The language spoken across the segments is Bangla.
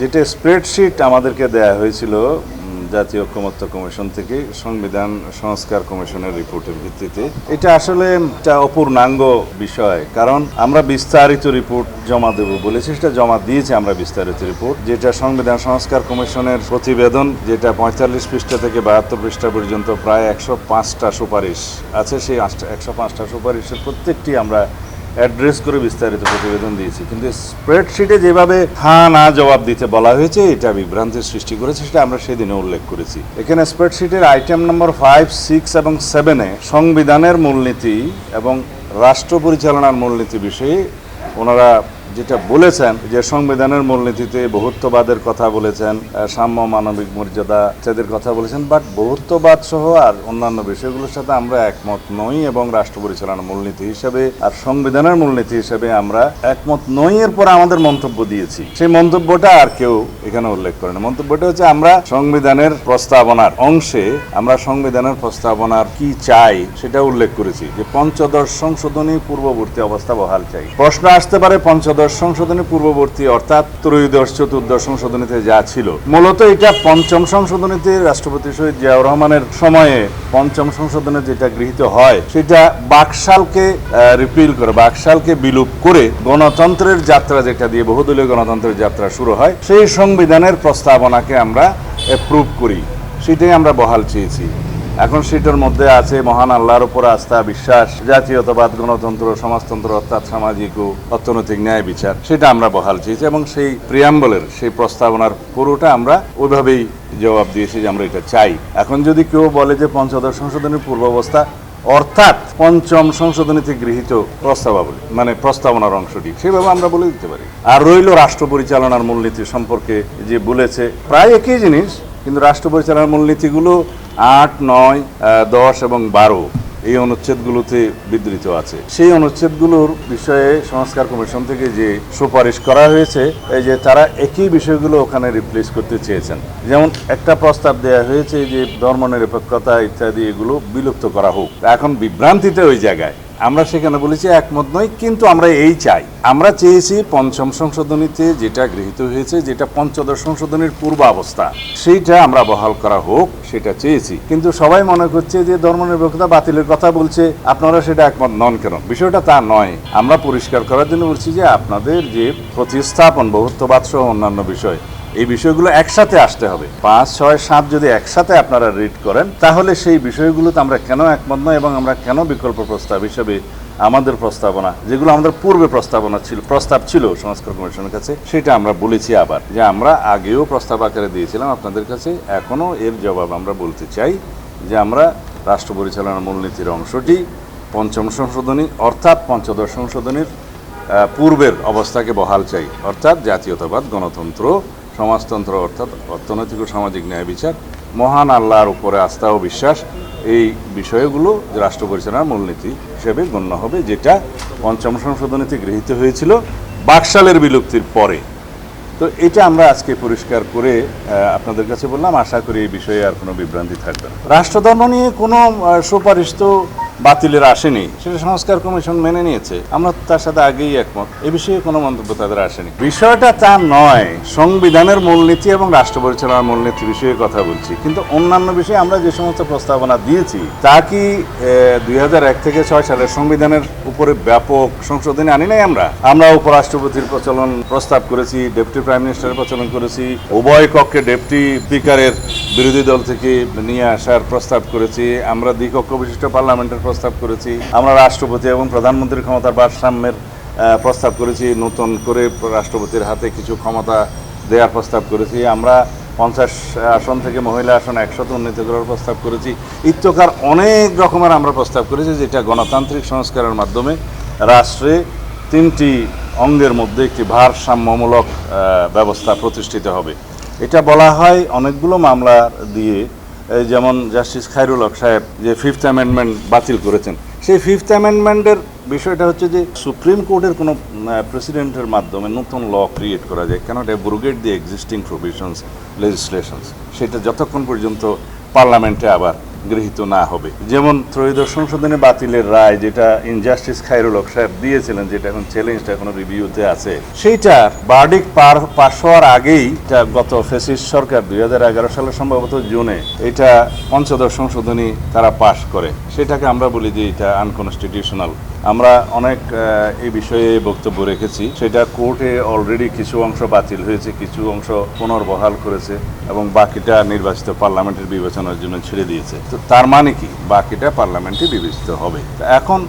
যেটা স্প্রেডশিট আমাদেরকে দেয়া হয়েছিল জাতীয় ঐকমত্য কমিশন থেকে সংবিধান সংস্কার কমিশনের রিপোর্টের ভিত্তিতে, এটা আসলে একটা অপূর্ণাঙ্গ বিষয়। কারণ আমরা বিস্তারিত রিপোর্ট জমা দেব বলেছি, সেটা জমা দিয়েছি আমরা বিস্তারিত রিপোর্ট, যেটা সংবিধান সংস্কার কমিশনের প্রতিবেদন, যেটা 45 পৃষ্ঠা থেকে 72 পৃষ্ঠা পর্যন্ত প্রায় 105টা সুপারিশ আছে। সেই 105টা সুপারিশের প্রত্যেকটি আমরা অ্যাড্রেস করে বিস্তারিত প্রতিবেদন দিয়েছি। কিন্তু স্প্রেডশিটে যেভাবে হ্যাঁ না জবাব দিতে বলা হয়েছে, এটা বিভ্রান্তির সৃষ্টি করেছে, সেটা আমরা সেদিনে উল্লেখ করেছি। এখানে স্প্রেডশিটের আইটেম নম্বর 5, 6 এবং 7-এ সংবিধানের মূলনীতি এবং রাষ্ট্র পরিচালনার মূলনীতি বিষয়ে ওনারা যেটা বলেছেন, যে সংবিধানের মূলনীতিতে বহুত্ববাদের কথা বলেছেন, সাম্য মানবিক মর্যাদা ইত্যাদির কথা বলেছেন, বাট বহুত্ববাদ সহ আর অন্যান্য বিষয়গুলোর সাথে আমরা একমত নই এবং রাষ্ট্র পরিচালনার মূলনীতি হিসেবে আর সংবিধানের মূলনীতি হিসেবে আমরা একমত নই। এর পর আমাদের মন্তব্য দিয়েছি, সেই মন্তব্যটা আর কেউ এখানে উল্লেখ করেন। মন্তব্যটা হচ্ছে আমরা সংবিধানের প্রস্তাবনার অংশে আমরা সংবিধানের প্রস্তাবনার কি চাই সেটা উল্লেখ করেছি, যে পঞ্চদশ সংশোধনী পূর্ববর্তী অবস্থা বহাল চাই। প্রশ্ন আসতে পারে পঞ্চদশ সংশোধনী পূর্ববর্তী অর্থাৎ ত্রয়োদশ চতুর্দশ সংশোধনীতে যা ছিল, মূলত এটা পঞ্চম সংশোধনীতে রাষ্ট্রপতি শহীদ জিয়াউর রহমানের সময়ে পঞ্চম সংশোধনে যেটা গৃহীত হয়, সেটা বাকশালকে রিপিল করে, বাকশালকে বিলুপ করে গণতন্ত্রের যাত্রা, যেটা দিয়ে বহুদলীয় গণতন্ত্রের যাত্রা শুরু হয়, সেই সংবিধানের প্রস্তাবনাকে আমরা অ্যাপ্রুভ করি, সেটাই আমরা বহাল চেয়েছি। এখন সেটার মধ্যে আছে মহান আল্লাহর উপর আস্থা, বিশ্বাস, জাতীয়তাবাদ, গণতন্ত্র, সমাজতন্ত্র অর্থাৎ সামাজিক ও অর্থনৈতিক ন্যায় বিচার, সেটা আমরা বহাল চেয়েছি। এবং সেই প্রিয়াম্বলের সেই প্রস্তাবনার পুরোটা আমরা ওইভাবেই জবাব দিয়েছি যে আমরা এটা চাই। এখন যদি কেউ বলে যে পঞ্চদশ সংশোধনীর পূর্বাবস্থা অর্থাৎ পঞ্চম সংশোধনীতে গৃহীত প্রস্তাবাবলী, মানে প্রস্তাবনার অংশটি, সেভাবে আমরা বলে দিতে পারি। আর রইল রাষ্ট্র পরিচালনার মূলনীতি সম্পর্কে যে বলেছে, প্রায় একই জিনিস, কিন্তু রাষ্ট্র পরিচালনার মূলনীতিগুলো 8, 9, 10 এবং 12 এই অনুচ্ছেদগুলোতে বিধৃত আছে। সেই অনুচ্ছেদগুলোর বিষয়ে সংস্কার কমিশন থেকে যে সুপারিশ করা হয়েছে, এই যে তারা একই বিষয়গুলো ওখানে রিপ্লেস করতে চেয়েছেন। যেমন একটা প্রস্তাব দেওয়া হয়েছে যে ধর্মনিরপেক্ষতা ইত্যাদি এগুলো বিলুপ্ত করা হোক। এখন বিভ্রান্তিতে ওই জায়গায় আমরা সেখানে বলেছি একমত নই, কিন্তু আমরা এই চাই। আমরা চেয়েছি পঞ্চম সংশোধনীতে যেটা গৃহীত হয়েছে, যেটা পঞ্চদশ সংশোধনীর পূর্বাবস্থা, সেইটা আমরা বহাল করা হোক, সেটা চেয়েছি। কিন্তু সবাই মনে করছে যে ধর্মনিরপেক্ষতা বাতিলের কথা বলছে, আপনারা সেটা একমত নন কেন? বিষয়টা তা নয়। আমরা পরিষ্কার করার জন্য বলছি যে আপনাদের যে প্রতিস্থাপন, বহুত্ববাদ সহ অন্যান্য বিষয়, এই বিষয়গুলো একসাথে আসতে হবে। 5, 6, 7 যদি একসাথে আপনারা রিড করেন, তাহলে সেই বিষয়গুলোতে আমরা কেন একমত নয় এবং আমরা কেন বিকল্প প্রস্তাব হিসেবে আমাদের প্রস্তাবনা, যেগুলো আমাদের পূর্বে প্রস্তাব ছিল সংস্কার কমিশনের কাছে, সেটা আমরা বলেছি আবার, যে আমরা আগেও প্রস্তাব আকারে দিয়েছিলাম আপনাদের কাছে। এখনও এর জবাব আমরা বলতে চাই যে আমরা রাষ্ট্র পরিচালনার মূলনীতির অংশটি পঞ্চম সংশোধনী অর্থাৎ পঞ্চদশ সংশোধনীর পূর্বের অবস্থাকে বহাল চাই, অর্থাৎ জাতীয়তাবাদ, গণতন্ত্র, সমাজতন্ত্র অর্থাৎ অর্থনৈতিক ও সামাজিক ন্যায় বিচার, মহান আল্লাহর উপরে আস্থা ও বিশ্বাস, এই বিষয়গুলো রাষ্ট্র পরিচালনার মূলনীতি হিসেবে গণ্য হবে, যেটা পঞ্চম সংশোধনীতে গৃহীত হয়েছিল বাকশালের বিলুপ্তির পরে। তো এটা আমরা আজকে পরিষ্কার করে আপনাদের কাছে বললাম। আশা করি এই বিষয়ে আর কোনো বিভ্রান্তি থাকবে না। রাষ্ট্রধর্ম নিয়ে কোনো সুপারিশ তো বাতিলের আসেনি, সেটা সংস্কার কমিশন মেনে নিয়েছে, আমরা তার সাথে আগেই একমত। এ বিষয়ে কোনো মন্তব্য তাদের আসেনি। বিষয়টা তা নয়, সংবিধানের মূলনীতি এবং রাষ্ট্র পরিচালনার মূলনীতি বিষয়ে কথা বলছি। কিন্তু অন্যান্য বিষয়ে আমরা যে সমস্ত প্রস্তাবনা দিয়েছি, তা কি 2001 থেকে 6 সালের সংবিধানের উপরে ব্যাপক সংশোধনী আনি নাই? আমরা উপরাষ্ট্রপতির প্রস্তাব করেছি, ডেপুটি প্রাইম মিনিস্টারের প্রচলন করেছি, উভয় কক্ষে ডেপুটি স্পিকারের বিরোধী দল থেকে নিয়ে আসার প্রস্তাব করেছি, আমরা দ্বিকক্ষ বিশিষ্ট পার্লামেন্টের প্রস্তাব করেছি, আমরা রাষ্ট্রপতি এবং প্রধানমন্ত্রীর ক্ষমতার ভারসাম্যের প্রস্তাব করেছি, নতুন করে রাষ্ট্রপতির হাতে কিছু ক্ষমতা দেওয়ার প্রস্তাব করেছি, আমরা 50 আসন থেকে মহিলা আসন 100 উন্নীত করার প্রস্তাব করেছি। ইত্যকার অনেক রকমের আমরা প্রস্তাব করেছি, যেটা গণতান্ত্রিক সংস্কারের মাধ্যমে রাষ্ট্রে 3টি অঙ্গের মধ্যে একটি ভারসাম্যমূলক ব্যবস্থা প্রতিষ্ঠিত হবে। এটা বলা হয় অনেকগুলো মামলা দিয়ে, যেমন জাস্টিস খায়রুল হক সাহেব যে 5th অ্যামেন্ডমেন্ট বাতিল করেছেন, সেই 5th অ্যামেন্ডমেন্টের বিষয়টা হচ্ছে যে সুপ্রিম কোর্টের কোনো প্রেসিডেন্টের মাধ্যমে নতুন ল ক্রিয়েট করা যায়, cannot abrogate the existing provisions লেজিসলেশনস, সেটা যতক্ষণ পর্যন্ত পার্লামেন্টে আবার গৃহীত না হবে। যেমন ত্রয়োদশ সংশোধনী বাতিলের রায় যেটা ইনজাস্টিস খায়রুল হক সাহেব দিয়েছিলেন, যেটা এখন চ্যালেঞ্জটা এখনো রিভিউতে আছে, সেইটার ভার্ডিক্ট পাস হওয়ার আগেই গত ফ্যাসিস্ট সরকার 2011 সালে সম্ভবত জুনে এটা পঞ্চদশ সংশোধনী তারা পাশ করে। সেটাকে আমরা বলি যে এটা আনকনস্টিটিউশনাল। আমরা অনেক এই বিষয়ে বক্তব্য রেখেছি। সেটা কোর্টে অলরেডি কিছু অংশ বাতিল হয়েছে, কিছু অংশ পুনর্বহাল করেছে এবং বাকিটা নির্বাচিত পার্লামেন্টের বিবেচনার জন্য ছেড়ে দিয়েছে। তো তার মানে কি, বাকিটা পার্লামেন্টে বিবেচিত হবে। এখন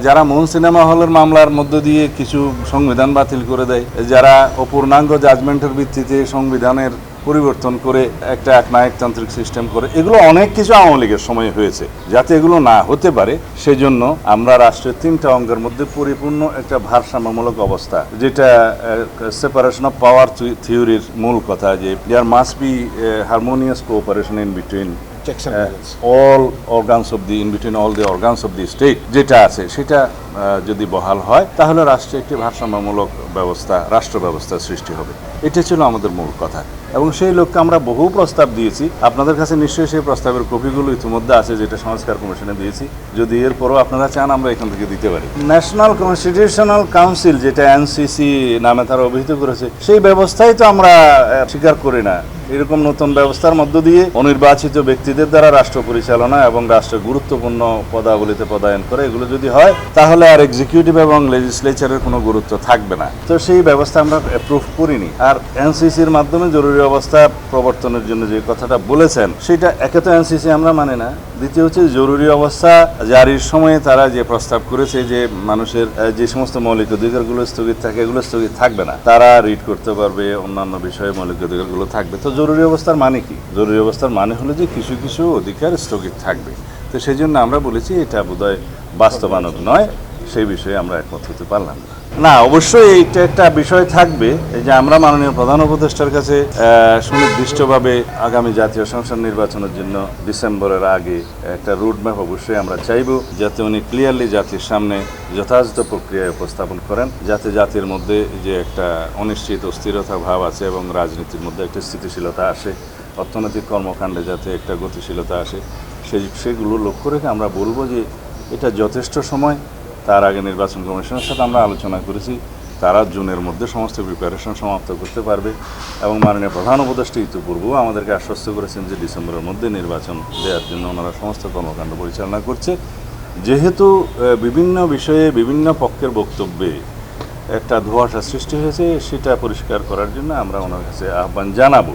যারা মূল সিনেমা হলের মামলার মধ্য দিয়ে কিছু সংবিধান বাতিল করে দেয়, যারা অপূর্ণাঙ্গ জাজমেন্টের ভিত্তিতে সংবিধানের পরিবর্তন করে একটা একনায়কতান্ত্রিক সিস্টেম করে, এগুলো অনেক কিছু আওয়ামী লীগের সময় হয়েছে। যাতে এগুলো না হতে পারে সেজন্য আমরা রাষ্ট্রের 3টা অঙ্গের মধ্যে পরিপূর্ণ একটা ভারসাম্যমূলক অবস্থা, যেটা সেপারেশন অফ পাওয়ার থিওরির মূল কথা, যে there must be harmonious cooperation in between all organs of the in between all the organs of the state, যেটা আছে সেটা যদি বহাল হয় তাহলে রাষ্ট্রে একটি ভারসাম্যমূলক ব্যবস্থা, রাষ্ট্র ব্যবস্থার সৃষ্টি হবে। এটা ছিল আমাদের মূল কথা এবং সেই লক্ষ্যে আমরা বহু প্রস্তাব দিয়েছি। আপনাদের কাছে নিশ্চয়ই সেই প্রস্তাবের কপিগুলো ইতিমধ্যে আছে, যেটা সংস্কার কমিশনে দিয়েছি। যদি এরপরও আপনারা চান আমরা এখান থেকে দিতে পারি। ন্যাশনাল কনস্টিটিউশনাল কাউন্সিল, যেটা এনসিসি নামে তারা অভিহিত করেছে, সেই ব্যবস্থাই তো আমরা স্বীকার করি না। এরকম নতুন ব্যবস্থার মধ্য দিয়ে অনির্বাচিত ব্যক্তিদের দ্বারা রাষ্ট্র পরিচালনা এবং রাষ্ট্রের গুরুত্বপূর্ণ পদাবলিতে পদায়ন করে, এগুলো যদি হয় তাহলে আর এক্সিকিউটিভ এবং লেজিসলেচারের কোনো গুরুত্ব থাকবে না। তো সেই ব্যবস্থা আমরা অ্যাপ্রুভ করিনি। আর এনসিসির মাধ্যমে জরুরি অবস্থা প্রবর্তনের জন্য যে কথাটা বলেছেন, সেটা একে তো এনসিসি আমরা মানি না, দ্বিতীয় হচ্ছে জরুরি অবস্থা জারির সময়ে তারা যে প্রস্তাব করেছে যে মানুষের যে সমস্ত মৌলিক অধিকারগুলো স্থগিত থাকে, এগুলো স্থগিত থাকবে না, তারা রিড করতে পারবে, অন্যান্য বিষয়ে মৌলিক অধিকারগুলো থাকবে। তো জরুরি অবস্থার মানে কি? জরুরি অবস্থার মানে হলো যে কিছু কিছু অধিকার স্থগিত থাকবে। তো সেই জন্য আমরা বলেছি এটা বোধহয় বাস্তবায়ন নয়, সেই বিষয়ে আমরা একমত হতে পারলাম না। না, অবশ্যই এইটা একটা বিষয় থাকবে যে আমরা মাননীয় প্রধান উপদেষ্টার কাছে সুনির্দিষ্টভাবে আগামী জাতীয় সংসদ নির্বাচনের জন্য ডিসেম্বরের আগে একটা রুটম্যাপ অবশ্যই আমরা চাইব, যাতে উনি ক্লিয়ারলি জাতির সামনে যথাযথ প্রক্রিয়ায় উপস্থাপন করেন, যাতে জাতির মধ্যে যে একটা অনিশ্চিত অস্থিরতা ভাব আছে এবং রাজনীতির মধ্যে একটা স্থিতিশীলতা আসে, অর্থনৈতিক কর্মকাণ্ডে যাতে একটা গতিশীলতা আসে, সেগুলো লক্ষ্য রেখে আমরা বলবো যে এটা যথেষ্ট সময়। তার আগে নির্বাচন কমিশনের সাথে আমরা আলোচনা করেছি, তারা জুনের মধ্যে সমস্ত প্রিপারেশন সমাপ্ত করতে পারবে এবং মাননীয় প্রধান উপদেষ্টা ইতিপূর্বেও আমাদেরকে আশ্বস্ত করেছেন যে ডিসেম্বরের মধ্যে নির্বাচন দেওয়ার জন্য ওনারা সমস্ত কর্মকাণ্ড পরিচালনা করছে। যেহেতু বিভিন্ন বিষয়ে বিভিন্ন পক্ষের বক্তব্যে একটা ধোঁয়াশা সৃষ্টি হয়েছে, সেটা পরিষ্কার করার জন্য আমরা ওনার কাছে আহ্বান জানাবো।